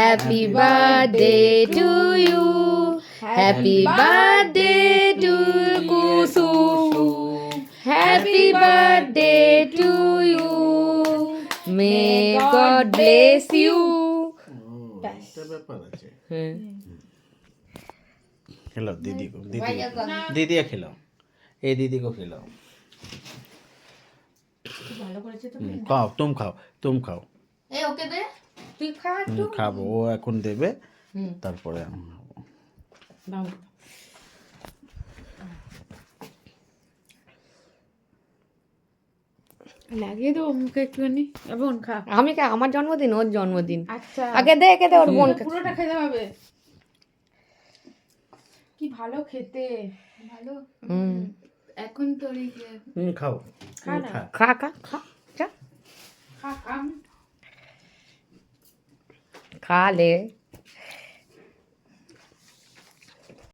Happy birthday to you. Happy birthday to Kusu. Happy birthday to you. May God bless you. একটা ব্যাপার আছে হুম। খেলাও दीदी को दीदी खिलाओ ए दीदी को खिलाओ খাও তুমি খাও এই ওকে দে, তুই খা একটু। খাবো ও এখন দেবে হুম। তারপরে আমি খাবো। দাও। লাগিয়ে দেবো মুখে একটুখানি বোন খা। আমি কে আমার জন্মদিন ওর জন্মদিন আচ্ছা আগে দে একে দে ওর বোন পুরোটা খেতে হবে। কি ভালো খেতে, ভালো এখন তোর খাও খা না। খা খা খা যা খা খা খা লে